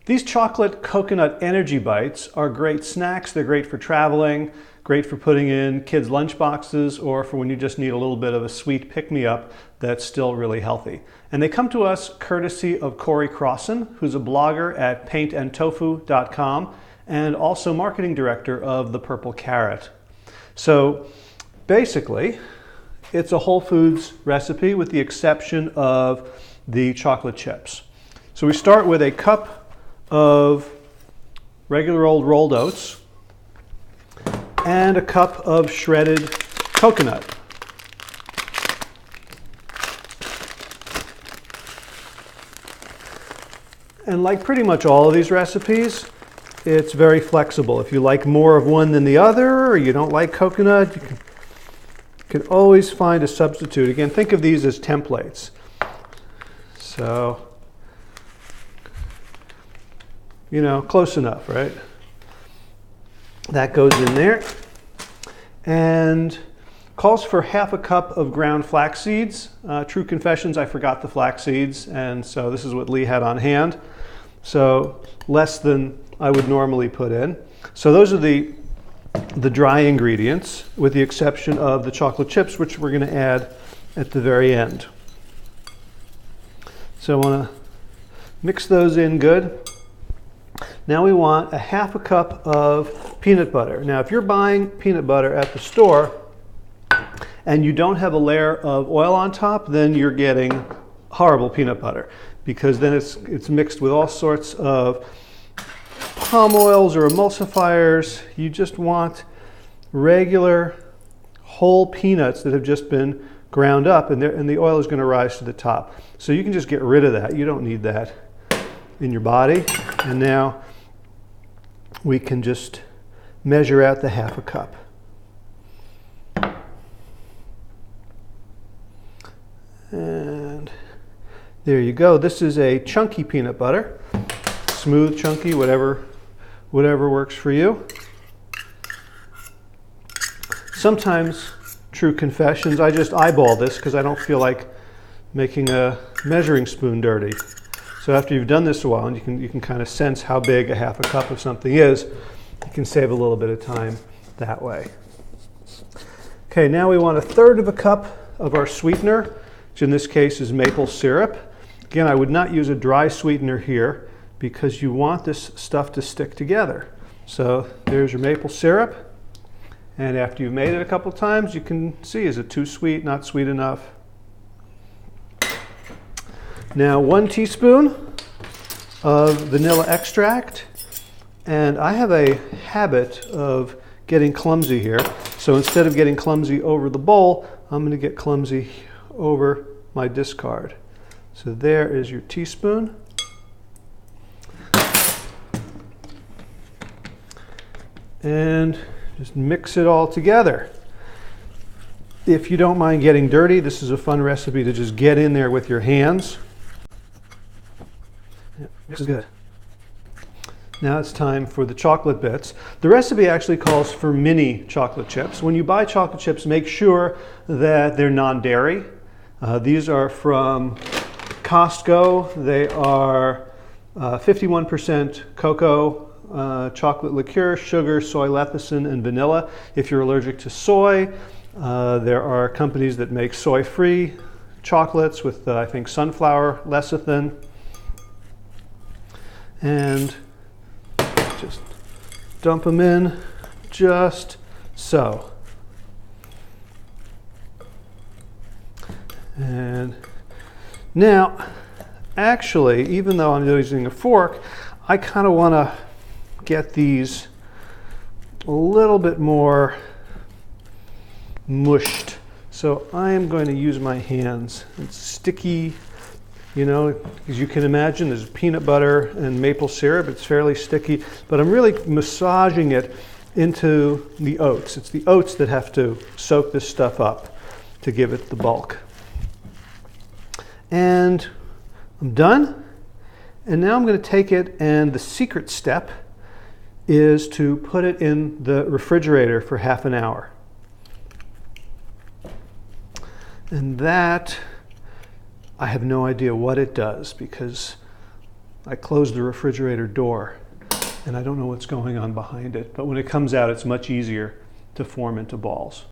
These chocolate coconut energy bites are great snacks. They're great for traveling, great for putting in kids' lunch boxes, or for when you just need a little bit of a sweet pick-me-up that's still really healthy. And they come to us courtesy of Corey Crossan, who's a blogger at paintandtofu.com and also marketing director of The Purple Carrot. So basically, it's a whole foods recipe with the exception of the chocolate chips. So we start with a cup of regular old rolled oats and a cup of shredded coconut. And like pretty much all of these recipes, it's very flexible. If you like more of one than the other, or you don't like coconut, you can always find a substitute. Again, think of these as templates. So, you know, close enough, right? That goes in there. And calls for half a cup of ground flax seeds. True confessions, I forgot the flax seeds, and so this is what Lee had on hand. So less than I would normally put in. So those are the dry ingredients, with the exception of the chocolate chips, which we're going to add at the very end. So I want to mix those in good. Now we want a half a cup of peanut butter. Now if you're buying peanut butter at the store and you don't have a layer of oil on top, then you're getting horrible peanut butter, because then it's mixed with all sorts of palm oils or emulsifiers. You just want regular whole peanuts that have just been ground up, and the oil is going to rise to the top. So you can just get rid of that. You don't need that in your body. And now we can just measure out the half a cup. And there you go. This is a chunky peanut butter. Smooth, chunky, whatever works for you. Sometimes, true confessions, I just eyeball this because I don't feel like making a measuring spoon dirty. So after you've done this a while, and you can kind of sense how big a half a cup of something is, you can save a little bit of time that way. Okay, now we want a third of a cup of our sweetener, which in this case is maple syrup. Again, I would not use a dry sweetener here because you want this stuff to stick together. So there's your maple syrup. And after you've made it a couple times, you can see, is it too sweet, not sweet enough? Now 1 teaspoon of vanilla extract. And I have a habit of getting clumsy here. So instead of getting clumsy over the bowl, I'm going to get clumsy over my discard. So there is your teaspoon. And just mix it all together. If you don't mind getting dirty, this is a fun recipe to just get in there with your hands. This is good. Now it's time for the chocolate bits. The recipe actually calls for mini chocolate chips. When you buy chocolate chips, make sure that they're non-dairy. These are from Costco. They are 51% cocoa, chocolate liqueur, sugar, soy lecithin, and vanilla. If you're allergic to soy, there are companies that make soy-free chocolates with, I think, sunflower lecithin. And just dump them in just so. And now, actually, even though I'm using a fork, I kind of want to get these a little bit more mushed. So I am going to use my hands. It's sticky, you know, as you can imagine, there's peanut butter and maple syrup. It's fairly sticky, but I'm really massaging it into the oats. It's the oats that have to soak this stuff up to give it the bulk. And I'm done. And now I'm going to take it, and the secret step is to put it in the refrigerator for half an hour. And that, I have no idea what it does, because I closed the refrigerator door, and I don't know what's going on behind it, but when it comes out, it's much easier to form into balls.